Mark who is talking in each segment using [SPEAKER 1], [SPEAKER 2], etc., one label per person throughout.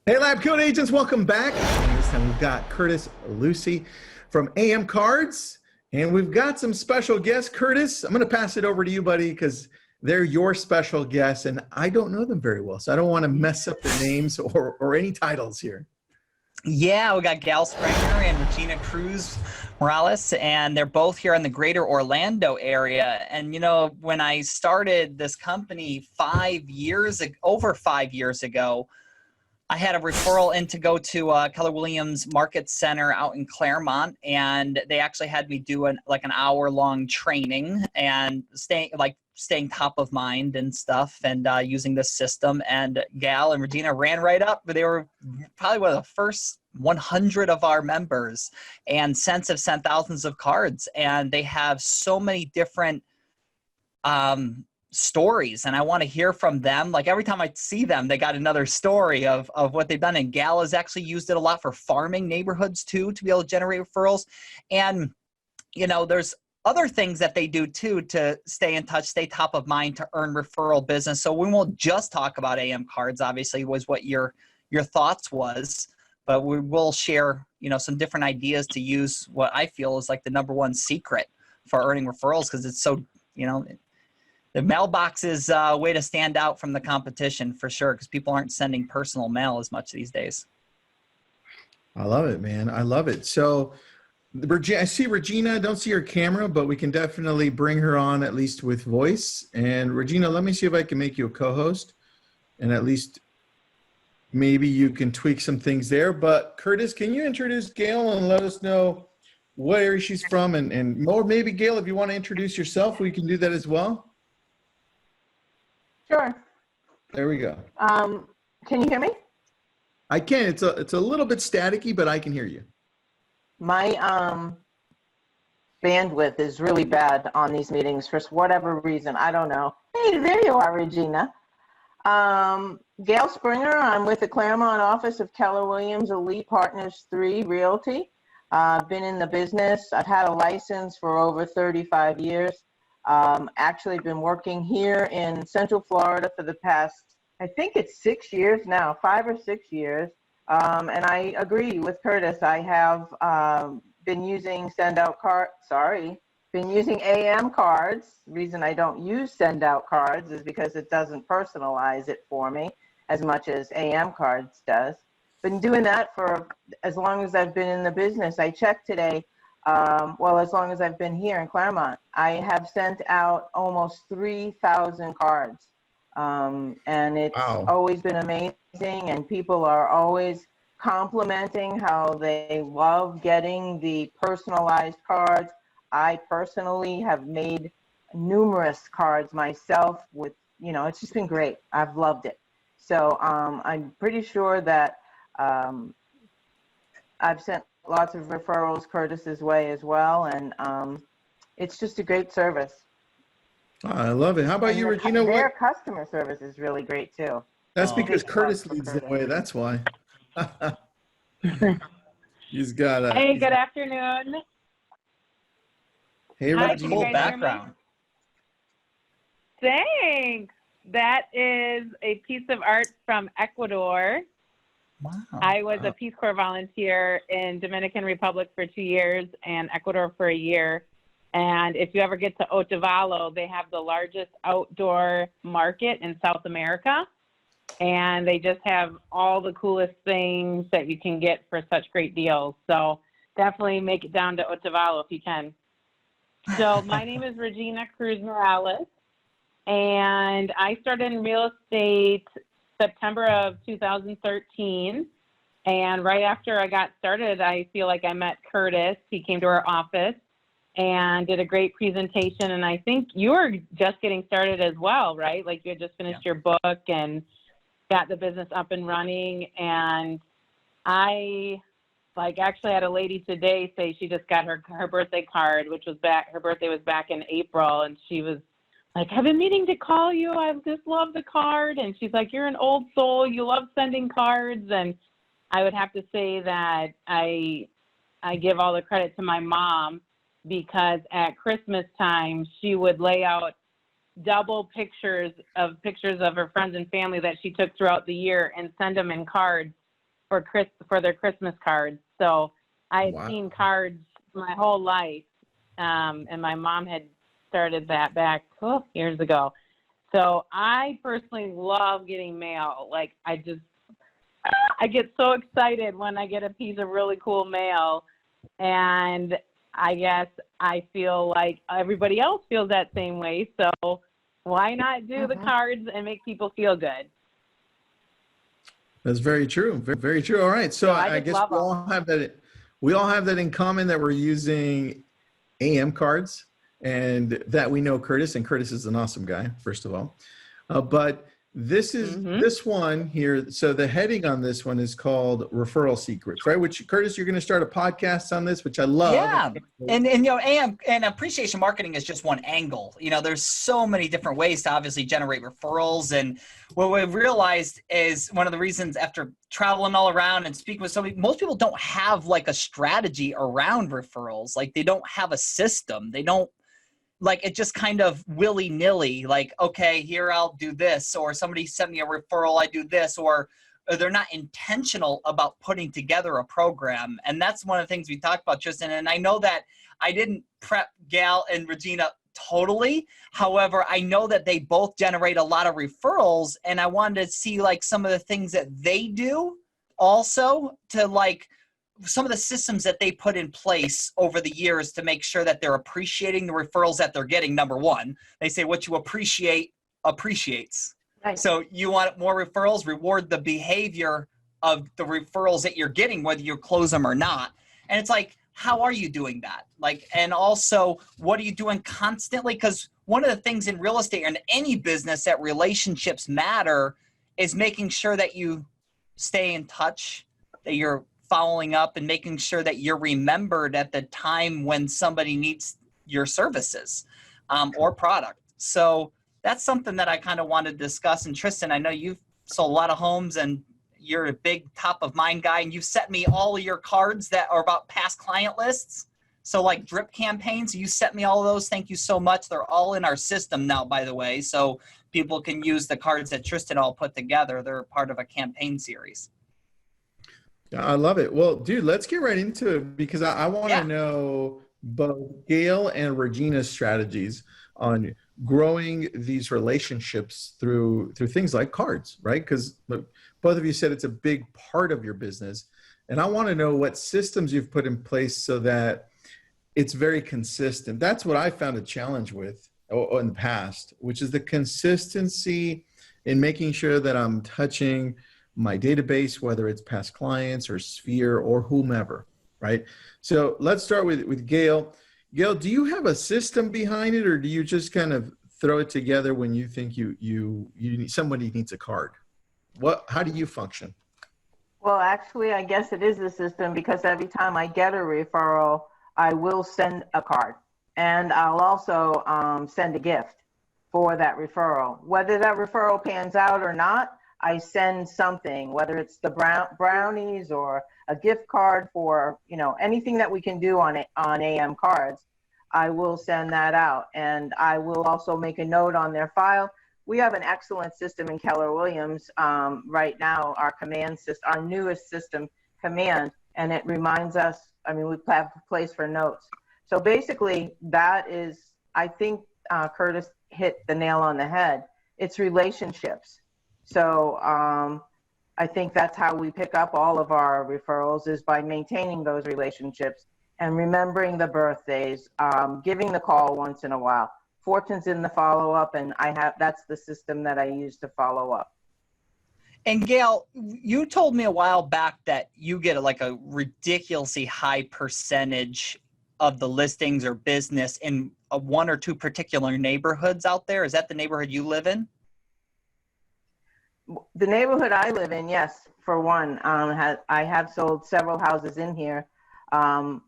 [SPEAKER 1] Hey, Lab Coat Agents, welcome back. And this time we've got Curtis Lewsey from AM Cards, and we've got some special guests. Curtis, I'm going to pass it over to you, buddy, because they're your special guests, and I don't know them very well, so I don't want to mess up their names or any titles here.
[SPEAKER 2] Yeah, we got Gal Springer and Regina Cruz Morales, and they're both here in the greater Orlando area. And, you know, when I started this company over 5 years ago, I had a referral in to go to Keller Williams Market Center out in Claremont, and they actually had me do an hour-long training and staying top of mind and stuff, and using this system. And Gal and Regina ran right up, but they were probably one of the first 100 of our members, and since have sent thousands of cards, and they have so many different stories, and I want to hear from them. Like every time I see them, they got another story of what they've done. And Gal has actually used it a lot for farming neighborhoods too, to be able to generate referrals. And you know, there's other things that they do too to stay in touch, stay top of mind, to earn referral business. So we won't just talk about AM Cards, obviously, was what your thoughts was, but we will share, you know, some different ideas to use what I feel is like the #1 secret for earning referrals, because it's so, you know, the mailbox is a way to stand out from the competition for sure, because people aren't sending personal mail as much these days.
[SPEAKER 1] I love it, man. I love it. So I see Regina. I don't see her camera, but we can definitely bring her on, at least with voice. And Regina, let me see if I can make you a co-host, and at least maybe you can tweak some things there. But Curtis, can you introduce Gail and let us know what area she's from? And or maybe Gail, if you want to introduce yourself, we can do that as well.
[SPEAKER 3] Sure.
[SPEAKER 1] There we go.
[SPEAKER 3] Can you hear me?
[SPEAKER 1] I can. It's a little bit staticky, but I can hear you.
[SPEAKER 3] My bandwidth is really bad on these meetings for whatever reason. I don't know. Hey, there you are, Regina. Gail Springer. I'm with the Claremont office of Keller Williams Elite Partners 3 Realty. Been in the business. I've had a license for over 35 years. Actually been working here in Central Florida for the past, I think it's 6 years now, 5 or 6 years. And I agree with Curtis. I have been using AM cards. The reason I don't use send out cards is because it doesn't personalize it for me as much as AM cards does. Been doing that for as long as I've been in the business. I checked today. As long as I've been here in Claremont, I have sent out almost 3,000 cards. And it's always been amazing, and people are always complimenting how they love getting the personalized cards. I personally have made numerous cards myself with, you know, it's just been great. I've loved it. So I'm pretty sure that I've sent lots of referrals Curtis's way as well, and it's just a great service.
[SPEAKER 1] I love it. How about you, Regina?
[SPEAKER 3] Their customer service is really great too.
[SPEAKER 1] That's because Curtis leads the way. That's why. He's got a.
[SPEAKER 4] Hey, good afternoon.
[SPEAKER 1] Hey, Regina.
[SPEAKER 2] Cool background.
[SPEAKER 4] Thanks. That is a piece of art from Ecuador.
[SPEAKER 2] Wow.
[SPEAKER 4] I was a Peace Corps volunteer in Dominican Republic for 2 years and Ecuador for a year. And if you ever get to Otavalo, they have the largest outdoor market in South America. And they just have all the coolest things that you can get for such great deals. So definitely make it down to Otavalo if you can. So my name is Regina Cruz Morales, and I started in real estate September of 2013. And right after I got started, I feel like I met Curtis. He came to our office and did a great presentation. And I think you were just getting started as well, right? Like you had just finished your book and got the business up and running. And I actually had a lady today say she just got her birthday card, which was her birthday was back in April. And she was like, I've been meaning to call you. I just love the card. And she's like, you're an old soul. You love sending cards. And I would have to say that I give all the credit to my mom, because at Christmas time, she would lay out double pictures of her friends and family that she took throughout the year and send them in cards for their Christmas cards. So I had
[SPEAKER 1] Wow.
[SPEAKER 4] seen cards my whole life, and my mom had started that back years ago. So I personally love getting mail. Like I get so excited when I get a piece of really cool mail, and I guess I feel like everybody else feels that same way. So why not do the cards and make people feel good?
[SPEAKER 1] That's very true. Very, very true. All right. So I
[SPEAKER 4] just
[SPEAKER 1] guess
[SPEAKER 4] love
[SPEAKER 1] we all have that. We all have that in common, that we're using AM cards, and that we know Curtis, and Curtis is an awesome guy, first of all. But this is this one here. So the heading on this one is called Referral Secrets, right? Which, Curtis, you're going to start a podcast on this, which I love.
[SPEAKER 2] Yeah. And you know, AM and appreciation marketing is just one angle. You know, there's so many different ways to obviously generate referrals. And what we've realized is one of the reasons, after traveling all around and speaking with so many, most people don't have like a strategy around referrals. Like they don't have a system. They don't, like, it just kind of willy-nilly, like, okay, here, I'll do this, or somebody sent me a referral, I do this, or they're not intentional about putting together a program. And that's one of the things we talked about, Tristan. And I know that I didn't prep Gal and Regina totally. However, I know that they both generate a lot of referrals, and I wanted to see like some of the things that they do also, to like some of the systems that they put in place over the years to make sure that they're appreciating the referrals that they're getting. Number one, they say what you appreciate appreciates.
[SPEAKER 3] Right.
[SPEAKER 2] So you want more referrals, reward the behavior of the referrals that you're getting, whether you close them or not. And it's like, how are you doing that? Like, and also, what are you doing constantly? Because one of the things in real estate and any business that relationships matter is making sure that you stay in touch, that you're following up, and making sure that you're remembered at the time when somebody needs your services or product. So that's something that I kind of wanted to discuss. And Tristan, I know you've sold a lot of homes and you're a big top of mind guy, and you've sent me all of your cards that are about past client lists. So like drip campaigns, you sent me all of those. Thank you so much. They're all in our system now, by the way. So people can use the cards that Tristan all put together. They're part of a campaign series.
[SPEAKER 1] I love it. Well, dude, let's get right into it, because I want to know both Gail and Regina's strategies on growing these relationships through things like cards, right? Because both of you said it's a big part of your business. And I want to know what systems you've put in place so that it's very consistent. That's what I found a challenge with in the past, which is the consistency in making sure that I'm touching my database, whether it's past clients or Sphere or whomever, right? So let's start with Gail. Gail, do you have a system behind it, or do you just kind of throw it together when you think somebody needs a card? How do you function?
[SPEAKER 3] Well, actually, I guess it is a system, because every time I get a referral, I will send a card, and I'll also send a gift for that referral. Whether that referral pans out or not, I send something, whether it's the brownies or a gift card for, anything that we can do on AM cards, I will send that out. And I will also make a note on their file. We have an excellent system in Keller Williams right now, our command system, our newest system, Command, and it reminds us, we have a place for notes. So basically that is, I think Curtis hit the nail on the head. It's relationships. So I think that's how we pick up all of our referrals, is by maintaining those relationships and remembering the birthdays, giving the call once in a while. Fortune's in the follow-up, and that's the system that I use to follow up.
[SPEAKER 2] And Gail, you told me a while back that you get like a ridiculously high percentage of the listings or business in one or two particular neighborhoods out there. Is that the neighborhood you live in?
[SPEAKER 3] The neighborhood I live in, yes, for one, I have sold several houses in here. And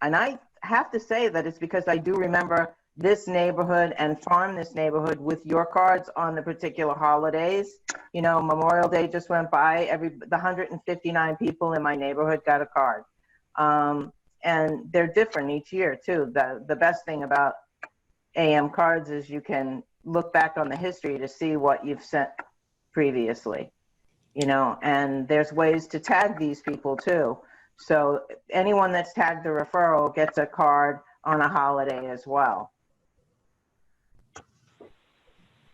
[SPEAKER 3] I have to say that it's because I do remember this neighborhood and farm this neighborhood with your cards on the particular holidays. Memorial Day just went by. The 159 people in my neighborhood got a card. And they're different each year too. The best thing about AM cards is you can look back on the history to see what you've sent previously. you know, and there's ways to tag these people too. So anyone that's tagged the referral gets a card on a holiday as well.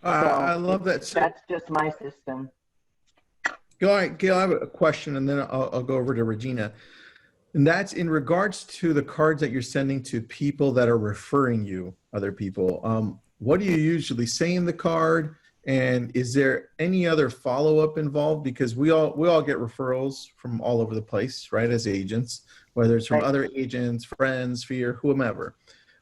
[SPEAKER 1] I love that. So,
[SPEAKER 3] that's just my system.
[SPEAKER 1] Gail, I have a question, and then I'll go over to Regina. And that's in regards to the cards that you're sending to people that are referring you, other people. What do you usually say in the card? And is there any other follow-up involved? Because we all get referrals from all over the place, right, as agents, whether it's from other agents, friends, whomever.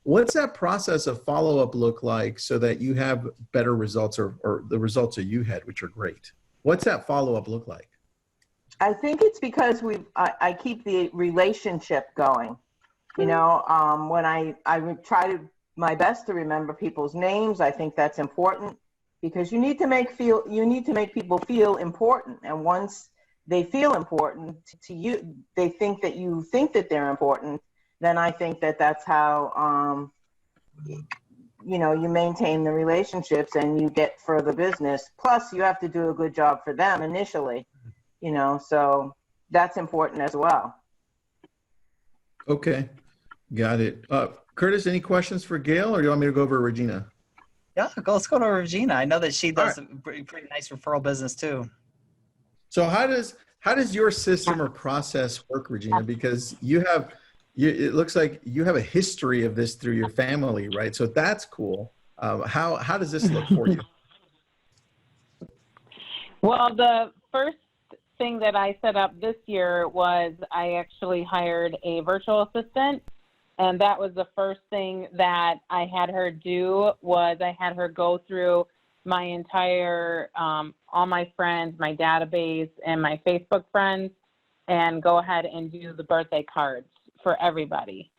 [SPEAKER 1] What's that process of follow-up look like so that you have better results or the results that you had, which are great? What's that follow-up look like?
[SPEAKER 3] I think it's because I keep the relationship going. You know, when I try my best to remember people's names, I think that's important because you need to make people feel important. And once they feel important to you, they think that you think that they're important, then I think that that's how, you know, you maintain the relationships and you get further business. Plus, you have to do a good job for them initially, you know, so that's important as well.
[SPEAKER 1] Okay, got it. Curtis, any questions for Gail, or do you want me to go over to Regina?
[SPEAKER 2] Yeah, let's go to Regina. I know that she does a pretty nice referral business too.
[SPEAKER 1] So how does your system or process work, Regina? Because it looks like you have a history of this through your family, right? So that's cool. How does this look for you?
[SPEAKER 4] Well, the first thing that I set up this year was I actually hired a virtual assistant, and that was the first thing that I had her do. Was I had her go through my entire all my friends, my database, and my Facebook friends, and go ahead and do the birthday cards for everybody,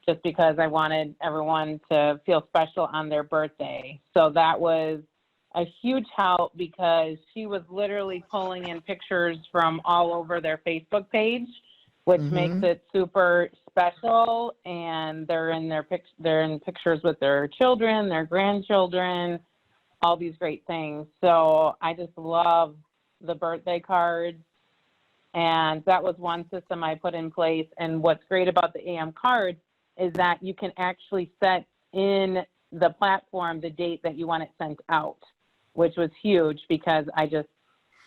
[SPEAKER 4] just because I wanted everyone to feel special on their birthday. So that was a huge help because she was literally pulling in pictures from all over their Facebook page, which makes it super special. And they're in pictures with their children, their grandchildren, all these great things. So I just love the birthday cards. And that was one system I put in place. And what's great about the AM cards is that you can actually set in the platform the date that you want it sent out, which was huge because I just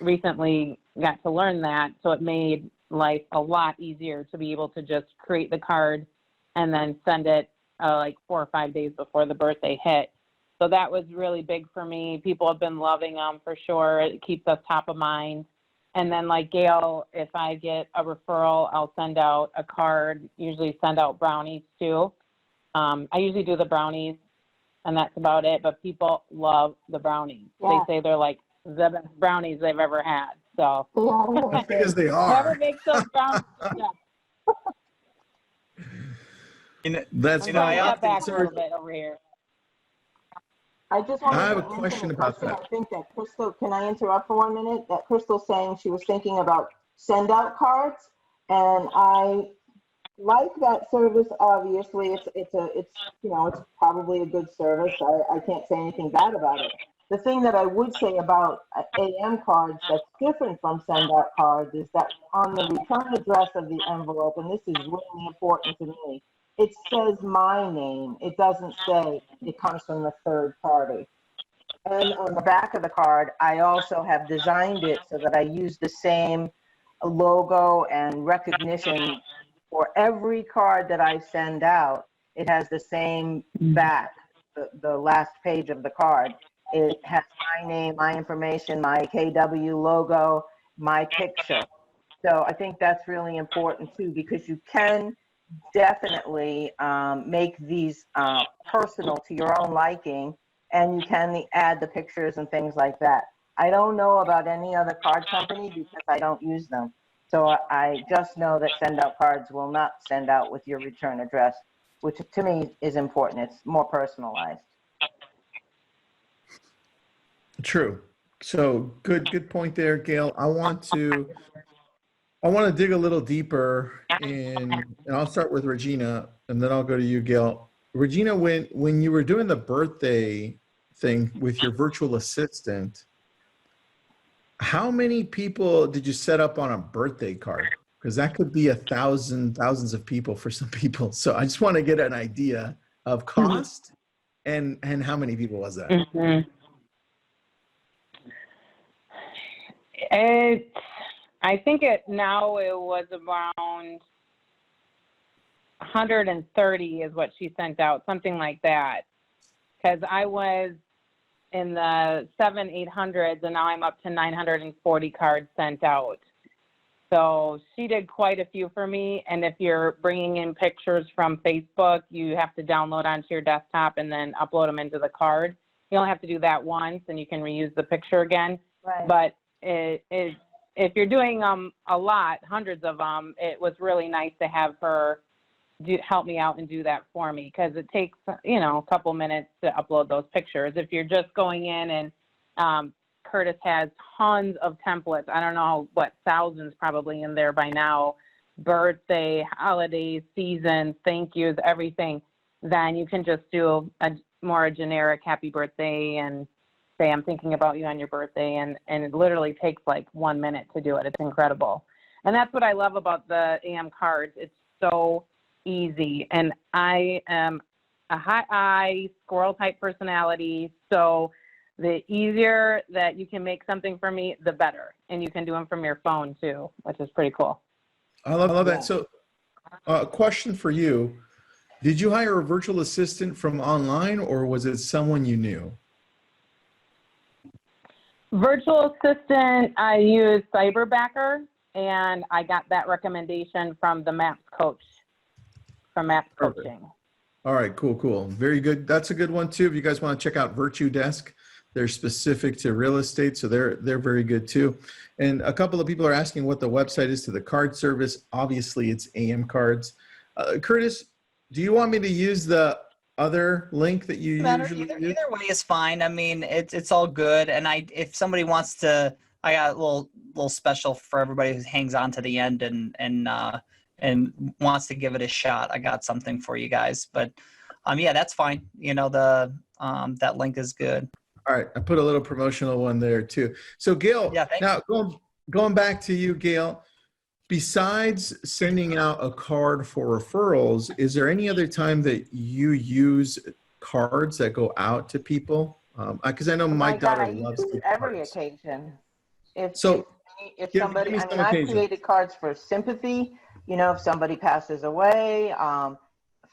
[SPEAKER 4] recently got to learn that. So it made life a lot easier to be able to just create the card and then send it like 4 or 5 days before the birthday hit. So that was really big for me. People have been loving them for sure. It keeps us top of mind. And then like Gail, if I get a referral, I'll send out a card, usually send out brownies too. I usually do the brownies and that's about it, but people love the brownies. Yeah. They say they're like the best brownies they've ever had. So
[SPEAKER 1] because they are.
[SPEAKER 4] Whoever makes those brownies, yeah.
[SPEAKER 1] That's
[SPEAKER 4] I often back a little bit over here.
[SPEAKER 3] I just want
[SPEAKER 1] I have a question about that.
[SPEAKER 3] I think that Crystal, can I interrupt for 1 minute? That Crystal's saying she was thinking about send out cards, and I like that service. Obviously, it's you know, it's probably a good service. I can't say anything bad about it. The thing that I would say about AM cards that's different from send out cards is that on the return address of the envelope, and this is really important to me, it says my name. It doesn't say it comes from the third party. And on the back of the card, I also have designed it so that I use the same logo and recognition for every card that I send out. It has the same back, the last page of the card. It has my name, my information, my KW logo, my picture. So I think that's really important too, because you can definitely make these personal to your own liking, and you can add the pictures and things like that. I don't know about any other card company because I don't use them. So I just know that send out cards will not send out with your return address, which to me is important. It's more personalized.
[SPEAKER 1] True. So good point there, Gail. I want to dig a little deeper, and I'll start with Regina, and then I'll go to you, Gail. Regina, when you were doing the birthday thing with your virtual assistant, How many people did you set up on a birthday card? Because that could be thousands of people for some people. So I just want to get an idea of cost and how many people was that?
[SPEAKER 4] Mm-hmm. I think it was around 130 is what she sent out, something like that. Because I was in the 700-800s, and now I'm up to 940 cards sent out. So she did quite a few for me. And if you're bringing in pictures from Facebook, you have to download onto your desktop and then upload them into the card. You only have to do that once, and you can reuse the picture again.
[SPEAKER 3] Right.
[SPEAKER 4] But if you're doing a lot, hundreds of them, it was really nice to have her help me out and do that for me, because it takes, a couple minutes to upload those pictures. If you're just going in and Curtis has tons of templates, I don't know what, thousands probably in there by now, birthday, holidays, seasons, thank yous, everything, then you can just do a more generic happy birthday and say, I'm thinking about you on your birthday, and it literally takes like 1 minute to do it. It's incredible. And that's what I love about the AM cards. It's so easy. And I am a high eye, squirrel type personality. So the easier that you can make something for me, the better. And you can do them from your phone too, which is pretty cool.
[SPEAKER 1] I love that. So a question for you. Did you hire a virtual assistant from online, or was it someone you knew?
[SPEAKER 4] Virtual assistant, I use Cyberbacker, and I got that recommendation from the MAPS coach, from MAPS
[SPEAKER 1] Perfect.
[SPEAKER 4] Coaching.
[SPEAKER 1] All right, cool. Very good. That's a good one too. If you guys want to check out Virtue Desk, they're specific to real estate, so they're very good too. And a couple of people are asking what the website is to the card service. Obviously, it's AM Cards. Curtis, do you want me to use the other link that you usually use?
[SPEAKER 2] Either way is fine. I mean, it's all good. And if somebody wants to, I got a little special for everybody who hangs on to the end and wants to give it a shot. I got something for you guys. But yeah, that's fine. That link is good.
[SPEAKER 1] All right, I put a little promotional one there too. So Gail, now going back to you, Gail, besides sending out a card for referrals, is there any other time that you use cards that go out to people? Because I know my daughter loves
[SPEAKER 3] every
[SPEAKER 1] cards.
[SPEAKER 3] occasion. If
[SPEAKER 1] Give
[SPEAKER 3] somebody,
[SPEAKER 1] me some
[SPEAKER 3] I've
[SPEAKER 1] occasion.
[SPEAKER 3] created cards for sympathy. If somebody passes away,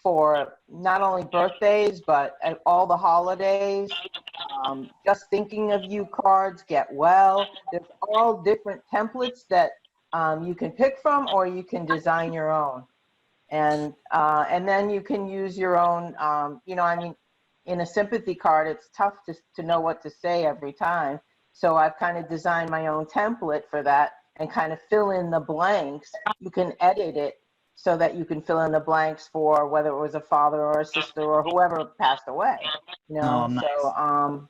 [SPEAKER 3] for not only birthdays but at all the holidays. Just thinking of you cards, get well. There's all different templates that you can pick from, or you can design your own, and then you can use your own. In a sympathy card, it's tough to know what to say every time. So I've kind of designed my own template for that and kind of fill in the blanks. You can edit it so that you can fill in the blanks for whether it was a father or a sister or whoever passed away.
[SPEAKER 2] Nice.
[SPEAKER 3] So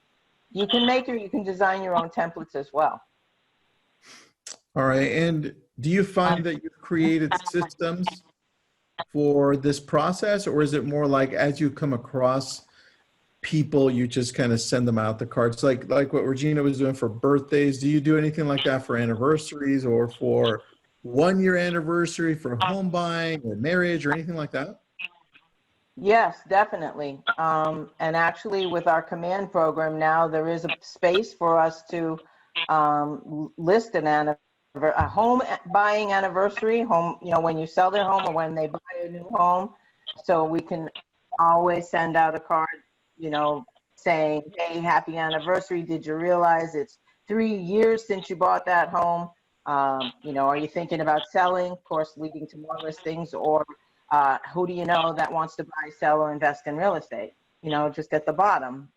[SPEAKER 3] you can make or you can design your own templates as well.
[SPEAKER 1] All right. And do you find that you've created systems for this process, or is it more like as you come across people, you just kind of send them out the cards, like what Regina was doing for birthdays? Do you do anything like that for anniversaries, or for 1 year anniversary, for home buying or marriage or anything like that?
[SPEAKER 3] Yes, definitely. And actually with our command program now, there is a space for us to list a home buying anniversary, when you sell their home or when they buy a new home. So we can always send out a card, saying, hey, happy anniversary. Did you realize it's 3 years since you bought that home? Are you thinking about selling? Of course, leading to more listings, or who do you know that wants to buy, sell, or invest in real estate? Just at the bottom,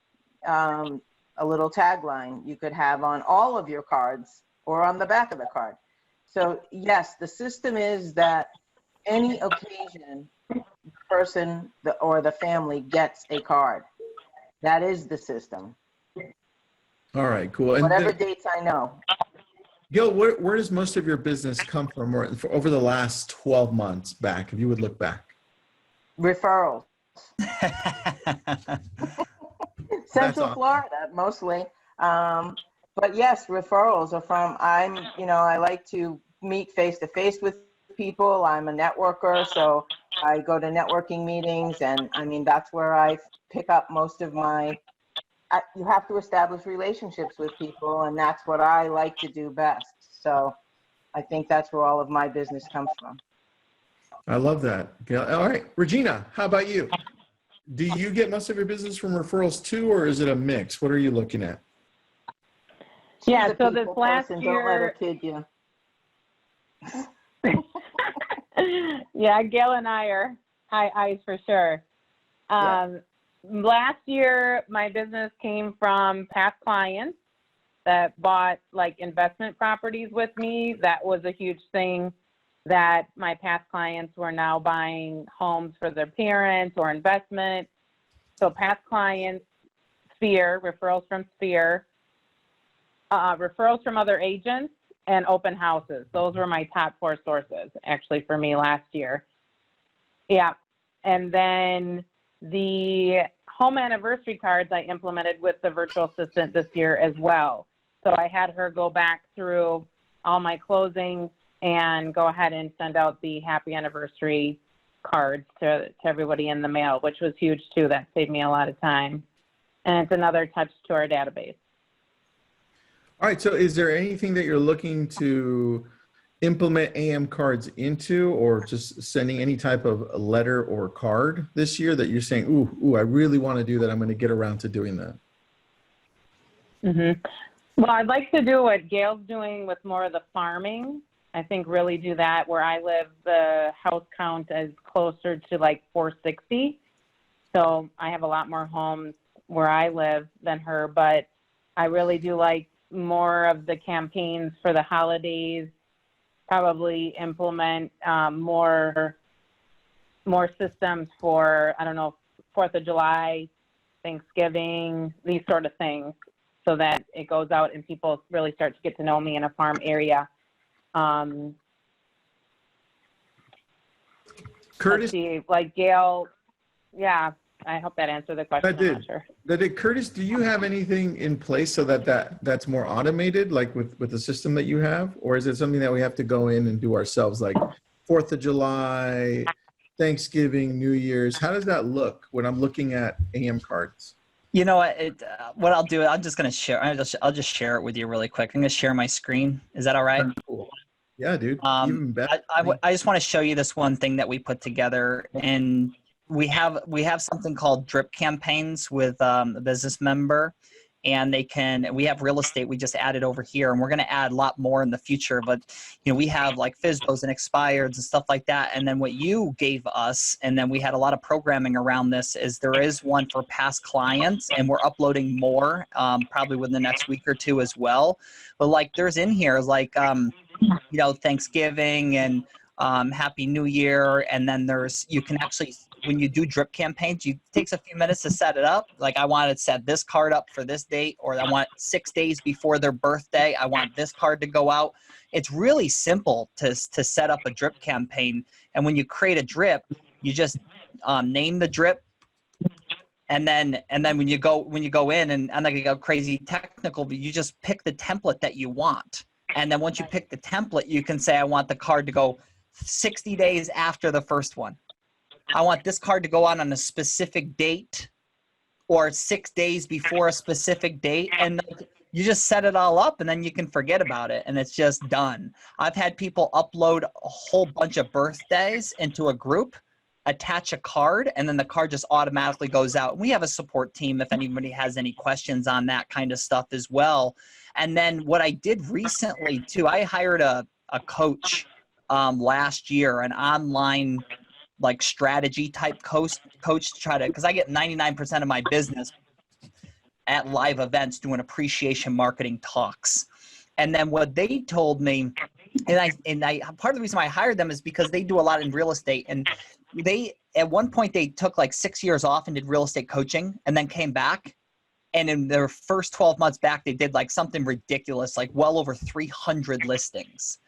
[SPEAKER 3] a little tagline you could have on all of your cards or on the back of the card. So yes, the system is that any occasion, the person or the family gets a card. That is the system.
[SPEAKER 1] All right, cool. And
[SPEAKER 3] whatever dates I know.
[SPEAKER 1] Gil, where does most of your business come from over the last 12 months back, if you would look back?
[SPEAKER 3] Referrals. Central Florida, mostly. But yes, referrals are from, I like to meet face to face with people. I'm a networker, so I go to networking meetings, and I mean, that's where I pick up most of you have to establish relationships with people, and that's what I like to do best. So I think that's where all of my business comes from.
[SPEAKER 1] I love that, Gail. All right, Regina, how about you? Do you get most of your business from referrals too, or is it a mix? What are you looking at?
[SPEAKER 4] Yeah,
[SPEAKER 3] She's a
[SPEAKER 4] so this
[SPEAKER 3] people
[SPEAKER 4] last
[SPEAKER 3] person. Don't let her
[SPEAKER 4] year,
[SPEAKER 3] kid you.
[SPEAKER 4] yeah, Gail and I are high eyes for sure. Last year, my business came from past clients that bought like investment properties with me. That was a huge thing, that my past clients were now buying homes for their parents or investment. So past clients, Sphere, referrals from Sphere, referrals from other agents, and open houses. Those were my top 4 sources actually for me last year. Yeah. And then the home anniversary cards I implemented with the virtual assistant this year as well. So I had her go back through all my closings and go ahead and send out the happy anniversary cards to everybody in the mail, which was huge too. That saved me a lot of time. And it's another touch to our database.
[SPEAKER 1] All right, so is there anything that you're looking to implement AM cards into, or just sending any type of letter or card this year that you're saying, ooh, I really want to do that, I'm going to get around to doing that?
[SPEAKER 4] Well, I'd like to do what Gail's doing with more of the farming. I think really do that. Where I live, the house count is closer to like 460. So I have a lot more homes where I live than her, but I really do like more of the campaigns for the holidays, probably implement more systems for, I don't know, 4th of July, Thanksgiving, these sort of things, so that it goes out and people really start to get to know me in a farm area.
[SPEAKER 1] Curtis,
[SPEAKER 4] like Gail, yeah, I hope that answered the question. I'm not sure.
[SPEAKER 1] Curtis, do you have anything in place so that's more automated, like with the system that you have? Or is it something that we have to go in and do ourselves, like 4th of July, Thanksgiving, New Year's? How does that look when I'm looking at AM cards?
[SPEAKER 2] You know what? What I'll do, I'm just going to share. I'll just share it with you really quick. I'm going to share my screen. Is that all right?
[SPEAKER 1] Cool. Yeah, dude. Even better.
[SPEAKER 2] I just want to show you this one thing that we put together, and we have something called drip campaigns with a business member, and we have real estate we just added over here, and we're going to add a lot more in the future. But we have like FSBOs and expireds and stuff like that. And then what you gave us, and then we had a lot of programming around this, is there is one for past clients, and we're uploading more probably within the next week or 2 as well. But like there's in here like Thanksgiving and Happy New Year, and then you can actually, when you do drip campaigns, it takes a few minutes to set it up. Like I want to set this card up for this date, or I want 6 days before their birthday, I want this card to go out. It's really simple to set up a drip campaign. And when you create a drip, you just name the drip, and then when you go in, and I'm not gonna go crazy technical, but you just pick the template that you want. And then once you pick the template, you can say, I want the card to go 60 days after the first one. I want this card to go out on a specific date, or 6 days before a specific date. And you just set it all up, and then you can forget about it, and it's just done. I've had people upload a whole bunch of birthdays into a group, attach a card, and then the card just automatically goes out. We have a support team if anybody has any questions on that kind of stuff as well. And then what I did recently too, I hired a coach last year, an online like strategy type coach to try to, because I get 99% of my business at live events doing appreciation marketing talks. And then what they told me, and I part of the reason why I hired them is because they do a lot in real estate, and they at one point they took like 6 years off and did real estate coaching, and then came back. And in their first 12 months back, they did like something ridiculous, like well over 300 listings.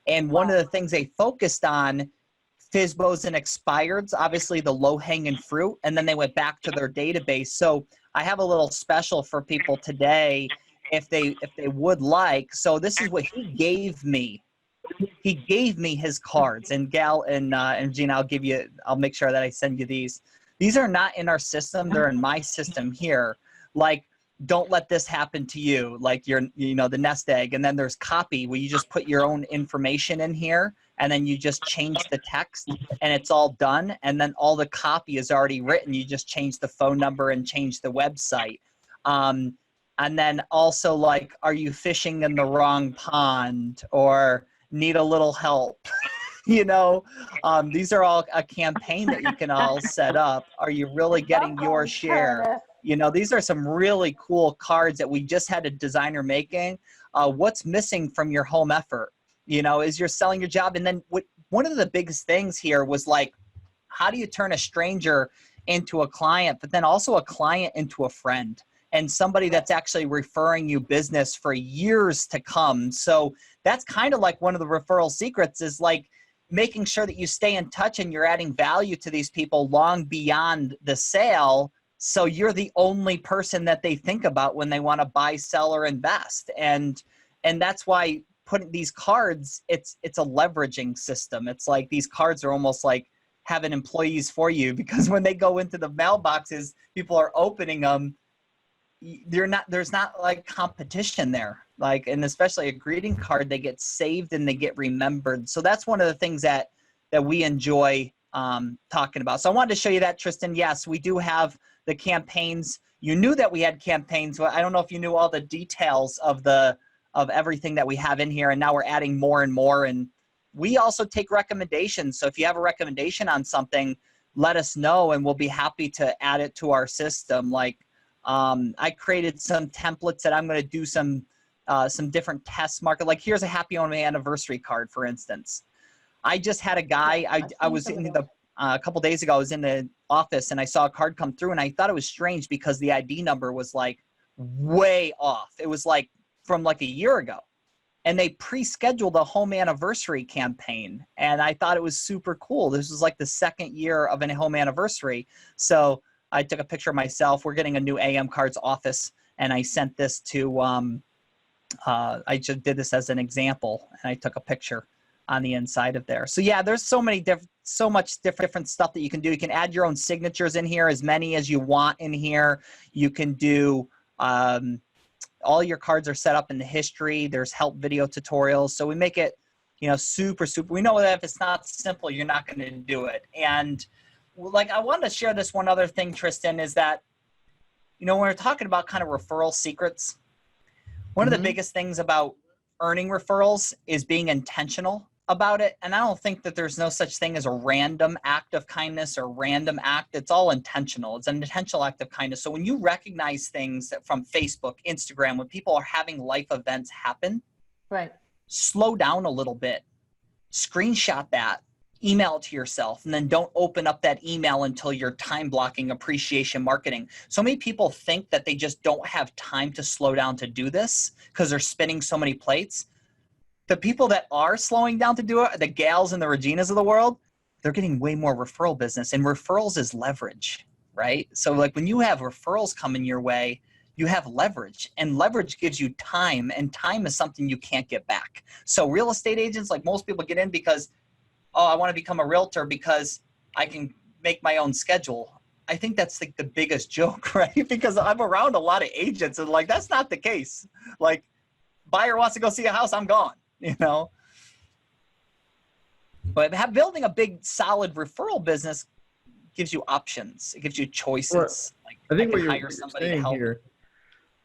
[SPEAKER 2] And one of the things they focused on, FSBOs and expireds, obviously the low hanging fruit, and then they went back to their database. So I have a little special for people today. if they would like. So this is what he gave me. He gave me his cards, and Gal and Gina, I'll make sure that I send you these. These are not in our system. They're in my system here. Like, don't let this happen to you. Like the nest egg. And then there's copy where you just put your own information in here, and then you just change the text and it's all done. And then all the copy is already written. You just change the phone number and change the website. And then also, like, are you fishing in the wrong pond, or need a little help? These are all a campaign that you can all set up. Are you really getting your share? These are some really cool cards that we just had a designer making. What's missing from your home effort? Is you're selling your job. And then one of the biggest things here was, like, how do you turn a stranger into a client, but then also a client into a friend, and somebody that's actually referring you business for years to come? So that's kind of like one of the referral secrets, is like making sure that you stay in touch and you're adding value to these people long beyond the sale. So you're the only person that they think about when they want to buy, sell, or invest. And that's why putting these cards, it's a leveraging system. It's like these cards are almost like having employees for you, because when they go into the mailboxes, people are opening them. There's not like competition there, like, and especially a greeting card, they get saved and they get remembered. So that's one of the things that we enjoy talking about. So I wanted to show you that, Tristan. Yes, we do have the campaigns. You knew that we had campaigns. Well, I don't know if you knew all the details of everything that we have in here, and now we're adding more and more. And we also take recommendations. So if you have a recommendation on something, let us know and we'll be happy to add it to our system. Like, I created some templates that I'm going to do some different test market. Like, here's a happy anniversary card, for instance. I just had a guy, I was in a couple days ago, I was in the office and I saw a card come through, and I thought it was strange because the ID number was like way off. It was like from like a year ago, and they pre-scheduled a home anniversary campaign. And I thought it was super cool. This was like the second year of a home anniversary. So I took a picture of myself. We're getting a new AM Cards office, and I sent this to, I just did this as an example, and I took a picture on the inside of there. So yeah, there's so much different stuff that you can do. You can add your own signatures in here, as many as you want in here. You can do, all your cards are set up in the history. There's help video tutorials. So we make it, super. We know that if it's not simple, you're not going to do it. And like, I wanted to share this one other thing, Tristan, is that, when we're talking about kind of referral secrets, one of the biggest things about earning referrals is being intentional about it. And I don't think that there's no such thing as a random act of kindness or random act. It's all intentional. It's an intentional act of kindness. So when you recognize things from Facebook, Instagram, when people are having life events happen,
[SPEAKER 3] Right.
[SPEAKER 2] slow down a little bit, screenshot that, email it to yourself, and then don't open up that email until you're time blocking appreciation marketing. So many people think that they just don't have time to slow down to do this because they're spinning so many plates. The people that are slowing down to do it, the Gals and the Reginas of the world, they're getting way more referral business, and referrals is leverage, right? So like when you have referrals coming your way, you have leverage, and leverage gives you time, and time is something you can't get back. So real estate agents, like most people get in because, oh, I want to become a realtor because I can make my own schedule. I think that's like the biggest joke, right? Because I'm around a lot of agents, and like, that's not the case. Like, buyer wants to go see a house, I'm gone, But building a big, solid referral business gives you options. It gives you choices.
[SPEAKER 1] Well,
[SPEAKER 2] like,
[SPEAKER 1] I think
[SPEAKER 2] can
[SPEAKER 1] what
[SPEAKER 2] hire
[SPEAKER 1] you're
[SPEAKER 2] somebody to
[SPEAKER 1] saying
[SPEAKER 2] help.
[SPEAKER 1] here,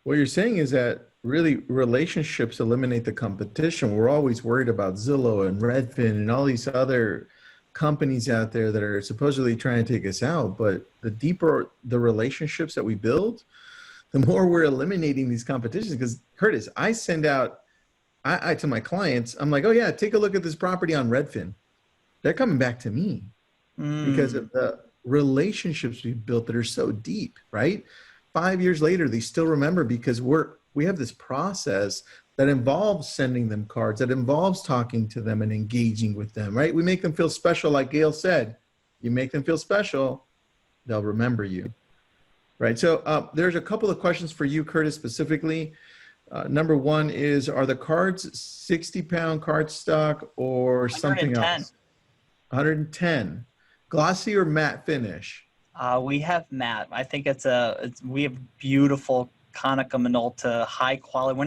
[SPEAKER 1] what you're saying is that really relationships eliminate the competition. We're always worried about Zillow and Redfin and all these other companies out there that are supposedly trying to take us out. But the deeper the relationships that we build, the more we're eliminating these competitions. Because Curtis, I send out, I to my clients, I'm like, oh yeah, take a look at this property on Redfin. They're coming back to me because of the relationships we've built that are so deep, right? 5 years later, they still remember because we have this process that involves sending them cards, that involves talking to them and engaging with them, right? We make them feel special, like Gail said. You make them feel special, they'll remember you, right? So there's a couple of questions for you, Curtis, specifically. Number one is, are the cards 60-pound cardstock or something
[SPEAKER 2] 110.
[SPEAKER 1] else? 110. Glossy or matte finish?
[SPEAKER 2] We have matte. I think we have beautiful Konica Minolta, high quality.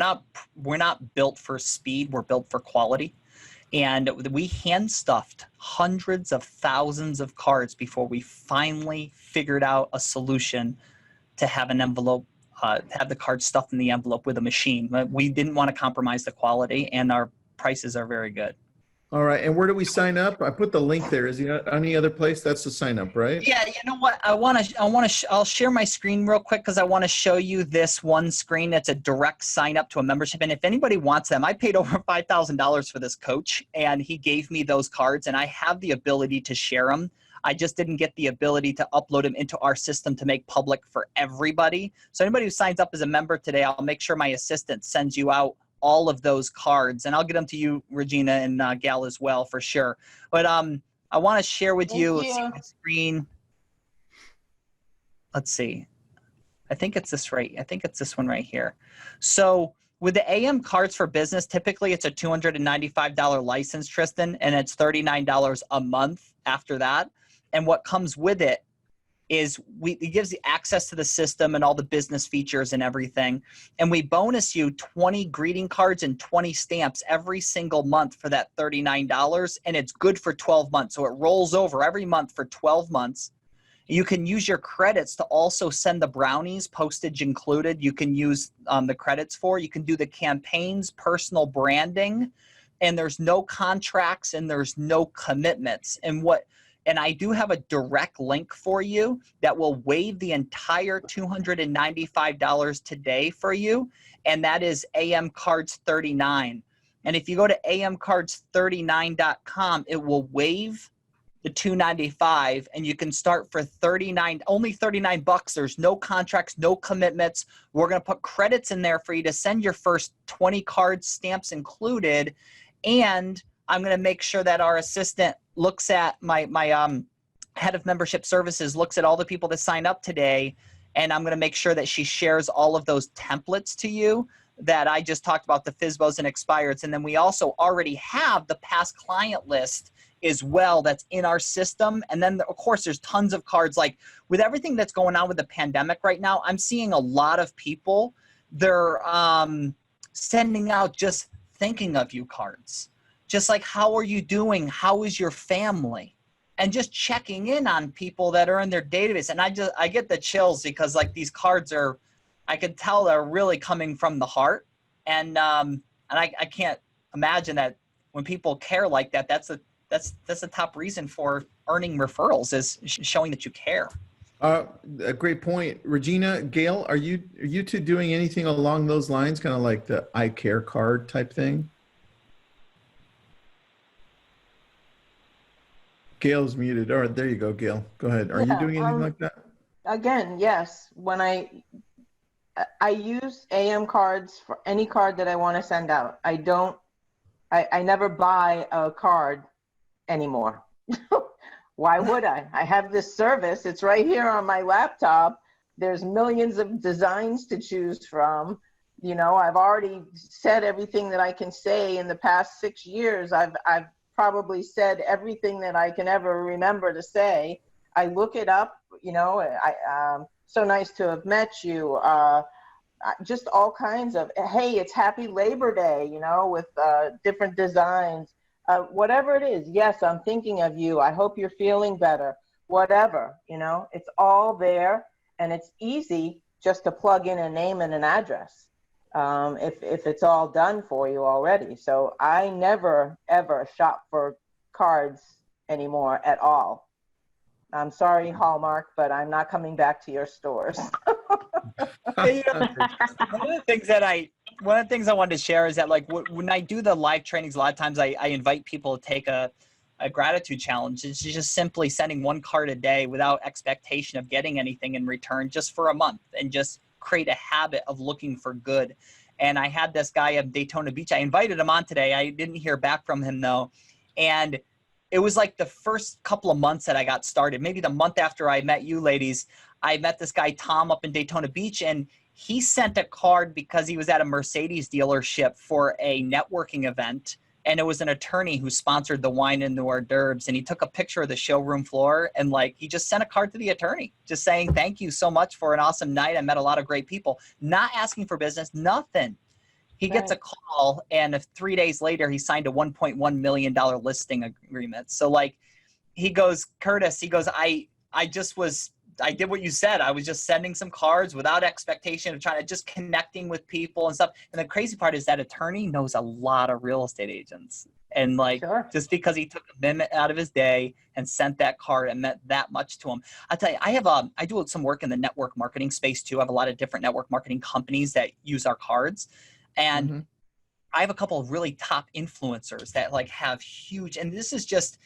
[SPEAKER 2] We're not built for speed. We're built for quality. And we hand stuffed hundreds of thousands of cards before we finally figured out a solution to have an envelope, have the card stuffed in the envelope with a machine. We didn't want to compromise the quality, and our prices are very good.
[SPEAKER 1] All right. And where do we sign up? I put the link there. Is there any other place? That's the sign up, right?
[SPEAKER 2] Yeah, you know what? I'll share my screen real quick because I want to show you this one screen. It's a direct sign up to a membership. And if anybody wants them, I paid over $5,000 for this coach, and he gave me those cards, and I have the ability to share them. I just didn't get the ability to upload them into our system to make public for everybody. So anybody who signs up as a member today, I'll make sure my assistant sends you out all of those cards, and I'll get them to you, Regina, and Gal as well for sure. But I want to share with you. Let's see my screen. Let's see. I think it's this one right here. So with the AM cards for business, typically it's a $295 license, Tristan, and it's $39 a month after that. And what comes with it is it gives you access to the system and all the business features and everything. And we bonus you 20 greeting cards and 20 stamps every single month for that $39. And it's good for 12 months. So it rolls over every month for 12 months. You can use your credits to also send the brownies, postage included. You can use the credits for. You can do the campaigns, personal branding, and there's no contracts and there's no commitments. And I do have a direct link for you that will waive the entire $295 today for you, and that is AM Cards 39. And if you go to amcards39.com, it will waive the $295, and you can start for only $39. There's no contracts, no commitments. We're going to put credits in there for you to send your first 20 cards, stamps included, and I'm going to make sure that our assistant looks at my head of membership services, looks at all the people that sign up today, and I'm going to make sure that she shares all of those templates to you that I just talked about, the FSBOs and expireds. And then we also already have the past client list as well that's in our system. And then, of course, there's tons of cards. Like with everything that's going on with the pandemic right now, I'm seeing a lot of people, they're sending out just thinking of you cards. Just like, how are you doing? How is your family? And just checking in on people that are in their database. And I get the chills because like these cards I can tell they're really coming from the heart. And I can't imagine that when people care like that, that's the top reason for earning referrals is showing that you care.
[SPEAKER 1] A great point. Regina, Gail, are you two doing anything along those lines? Kind of like the I care card type thing? Gail's muted. All right, there you go, Gail. Go ahead. Are you doing anything like that?
[SPEAKER 3] Again, yes. When I use AM cards for any card that I want to send out. I never buy a card anymore. Why would I? I have this service. It's right here on my laptop. There's millions of designs to choose from. You know, I've already said everything that I can say in the past 6 years. I've probably said everything that I can ever remember to say. I look it up, you know, so nice to have met you. Just all kinds of, hey, it's happy Labor Day, you know, with different designs. Whatever it is, yes, I'm thinking of you. I hope you're feeling better. Whatever, you know, it's all there, and it's easy just to plug in a name and an address. If it's all done for you already. So I never, ever shop for cards anymore at all. I'm sorry, Hallmark, but I'm not coming back to your stores.
[SPEAKER 2] One of the things I wanted to share is that like when I do the live trainings, a lot of times I invite people to take a gratitude challenge. It's just simply sending one card a day without expectation of getting anything in return, just for a month, and just create a habit of looking for good. And I had this guy at Daytona Beach. I invited him on today. I didn't hear back from him though. And it was like the first couple of months that I got started, maybe the month after I met you ladies, I met this guy, Tom, up in Daytona Beach, and He sent a card because he was at a Mercedes dealership for a networking event, and it was an attorney who sponsored the wine and the hors d'oeuvres, and he took a picture of the showroom floor, and like he just sent a card to the attorney just saying thank you so much for an awesome night. I met a lot of great people, not asking for business, nothing. He gets a call, and 3 days later he signed a $1.1 million listing agreement. So like he goes, Curtis, he goes, I did what you said. I was just sending some cards without expectation of trying to just connecting with people and stuff. And the crazy part is that attorney knows a lot of real estate agents. And like, just because he took a minute out of his day and sent that card and meant that much to him. I'll tell you, I do some work in the network marketing space too. I have a lot of different network marketing companies that use our cards. And I have a couple of really top influencers that like have huge, and this is just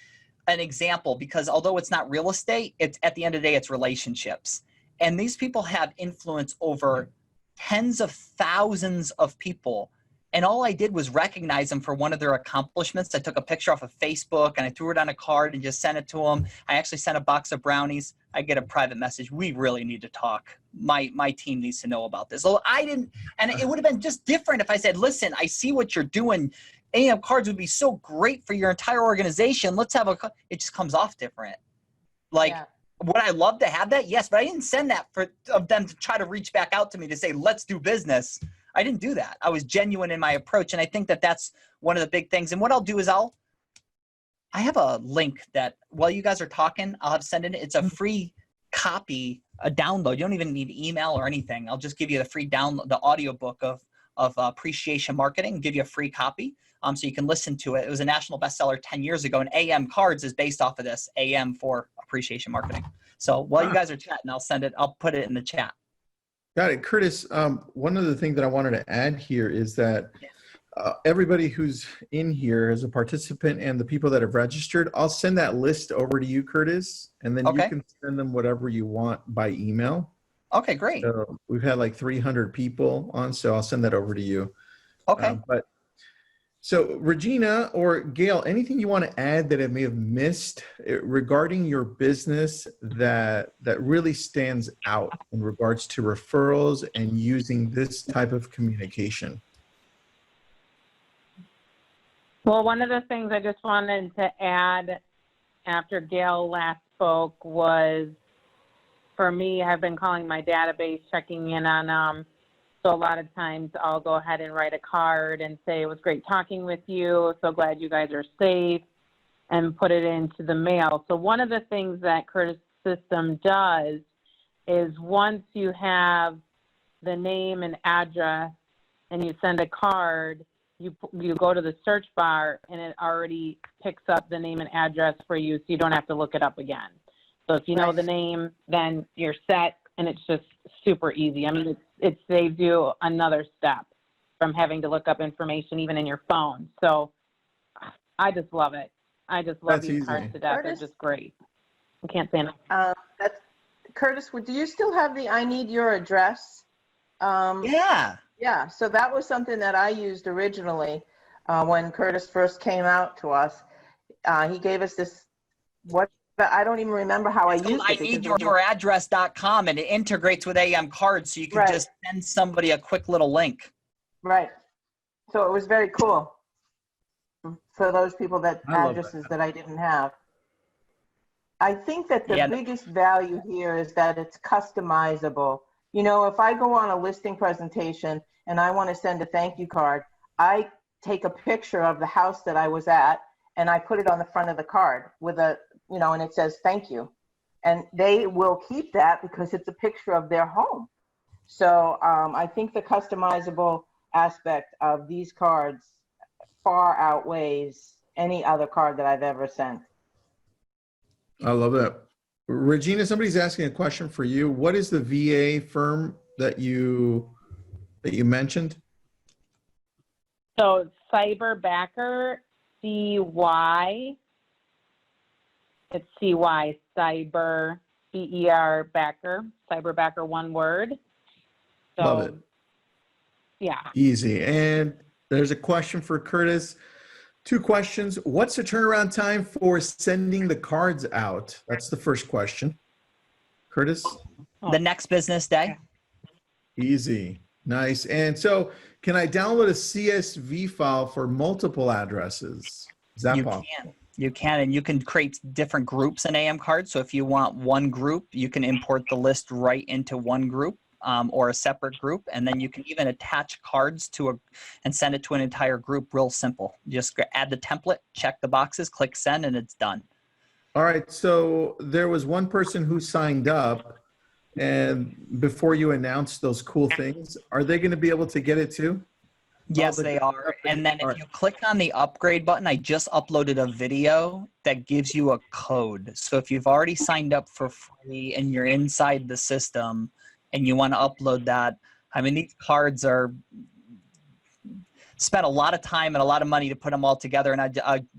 [SPEAKER 2] an example because although it's not real estate, it's at the end of the day, it's relationships. And these people have influence over tens of thousands of people. And all I did was recognize them for one of their accomplishments. I took a picture off of Facebook and I threw it on a card and just sent it to them. I actually sent a box of brownies. I get a private message. We really need to talk. My team needs to know about this. So I didn't, and it would have been just different if I said, listen, I see what you're doing. AM cards would be so great for your entire organization. Let's have it just comes off different. Like, would I love to have that? Yes, but I didn't send that of them to try to reach back out to me to say, let's do business. I didn't do that. I was genuine in my approach. And I think that that's one of the big things. And what I'll do is I have a link that while you guys are talking, I'll have send it. It's a free copy, a download. You don't even need email or anything. I'll just give you the free download, the audiobook of Appreciation Marketing, give you a free copy. So you can listen to it. It was a national bestseller 10 years ago, and AM Cards is based off of this, AM for Appreciation Marketing. So while you guys are chatting, I'll put it in the chat.
[SPEAKER 1] Got it. Curtis, one other thing that I wanted to add here is that everybody who's in here as a participant and the people that have registered, I'll send that list over to you, Curtis, and then you can send them whatever you want by email.
[SPEAKER 2] Okay, great.
[SPEAKER 1] So we've had like 300 people on, so I'll send that over to you.
[SPEAKER 2] Okay.
[SPEAKER 1] So Regina or Gail, anything you want to add that I may have missed regarding your business that really stands out in regards to referrals and using this type of communication?
[SPEAKER 4] Well, one of the things I just wanted to add after Gail last spoke was, for me, I've been calling my database, checking in on them. So a lot of times I'll go ahead and write a card and say, it was great talking with you. So glad you guys are safe, and put it into the mail. So one of the things that Curtis system does is once you have the name and address and you send a card, you go to the search bar and it already picks up the name and address for you, so you don't have to look it up again. So if you know the name, then you're set, and it's just super easy. I mean, it saves you another step from having to look up information even in your phone. So I just love it. I just love these cards to death. They're just great. I can't say enough.
[SPEAKER 3] Curtis, do you still have the I need your address? Yeah, so that was something that I used originally when Curtis first came out to us. He gave us this, I don't even remember how I used it.
[SPEAKER 2] I need your address.com, and it integrates with AM Cards, so you can just send somebody a quick little link.
[SPEAKER 3] Right. So it was very cool for those people that addresses that I didn't have. I think that the biggest value here is that it's customizable. You know, if I go on a listing presentation and I want to send a thank you card, I take a picture of the house that I was at and I put it on the front of the card with a, you know, and it says thank you. And they will keep that because it's a picture of their home. So I think the customizable aspect of these cards far outweighs any other card that I've ever sent.
[SPEAKER 1] I love that. Regina, somebody's asking a question for you. What is the VA firm that you mentioned?
[SPEAKER 4] So Cyberbacker, CY. It's CY, Cyber, BER Backer, Cyberbacker, one word. So,
[SPEAKER 1] love it.
[SPEAKER 4] Yeah.
[SPEAKER 1] Easy. And there's a question for Curtis. 2 questions. What's the turnaround time for sending the cards out? That's the first question. Curtis?
[SPEAKER 2] The next business day.
[SPEAKER 1] Easy. Nice. And so can I download a CSV file for multiple addresses? Is that
[SPEAKER 2] You
[SPEAKER 1] possible?
[SPEAKER 2] can. You can, and you can create different groups in AM cards. So if you want one group, you can import the list right into one group or a separate group, and then you can even attach cards to and send it to an entire group. Real simple. Just add the template, check the boxes, click send, and it's done.
[SPEAKER 1] All right. So there was one person who signed up, and before you announced those cool things, are they going to be able to get it too?
[SPEAKER 2] Yes,
[SPEAKER 1] the
[SPEAKER 2] they
[SPEAKER 1] different
[SPEAKER 2] are.
[SPEAKER 1] upgrades?
[SPEAKER 2] And then
[SPEAKER 1] All
[SPEAKER 2] if
[SPEAKER 1] right.
[SPEAKER 2] you click on the upgrade button, I just uploaded a video that gives you a code. So if you've already signed up for free and you're inside the system and you want to upload that, I mean, these cards are spent a lot of time and a lot of money to put them all together, and I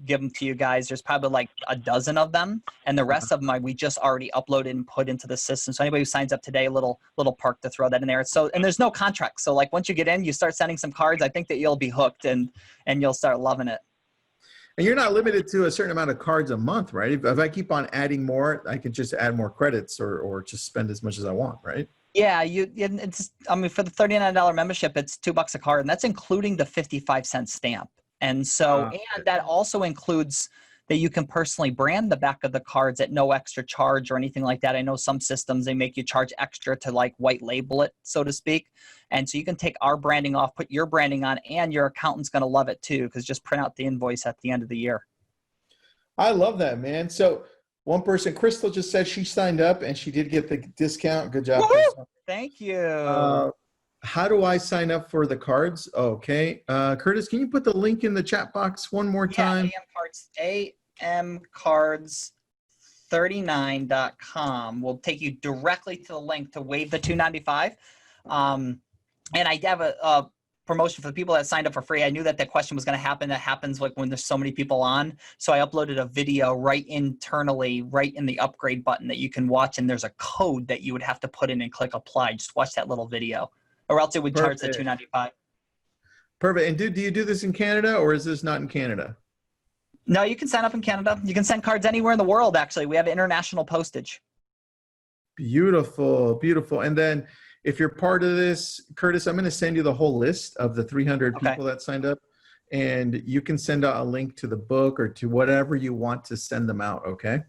[SPEAKER 2] give them to you guys. There's probably like a dozen of them, and the rest of them we just already uploaded and put into the system. So anybody who signs up today, a little perk to throw that in there. So, and there's no contract. So like once you get in, you start sending some cards. I think that you'll be hooked and you'll start loving it.
[SPEAKER 1] And you're not limited to a certain amount of cards a month, right? If I keep on adding more, I can just add more credits or just spend as much as I want, right?
[SPEAKER 2] Yeah, it's, I mean, for the $39 membership, it's $2 a card, and that's including the 55-cent stamp. And so, and that also includes that you can personally brand the back of the cards at no extra charge or anything like that. I know some systems, they make you charge extra to like white label it, so to speak. And so you can take our branding off, put your branding on, and your accountant's going to love it too, because just print out the invoice at the end of the year.
[SPEAKER 1] I love that, man. So one person, Crystal, just said she signed up and she did get the discount. Good job,
[SPEAKER 2] Woo-hoo!
[SPEAKER 1] Crystal.
[SPEAKER 2] Thank you.
[SPEAKER 1] How do I sign up for the cards? Okay. Curtis, can you put the link in the chat box one more time?
[SPEAKER 2] amcards39.com will take you directly to the link to waive the $295. And I have a promotion for the people that signed up for free. I knew that question was going to happen. That happens like when there's so many people on. So I uploaded a video right internally, right in the upgrade button that you can watch. And there's a code that you would have to put in and click apply. Just watch that little video, or else it would charge the $295.
[SPEAKER 1] Perfect. And do you do this in Canada, or is this not in Canada?
[SPEAKER 2] No, you can sign up in Canada. You can send cards anywhere in the world, actually. We have international postage.
[SPEAKER 1] Beautiful, beautiful. And then if you're part of this, Curtis, I'm going to send you the whole list of the 300 people that signed up, and you can send out a link to the book or to whatever you want to send them out. Okay.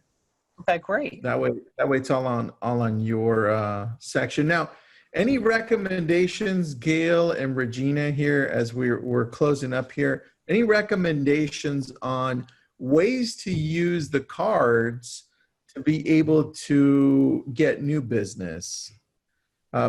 [SPEAKER 2] Okay, great.
[SPEAKER 1] That way it's all on your section. Now, any recommendations, Gail and Regina here, as we're closing up here, any recommendations on ways to use the cards to be able to get new business?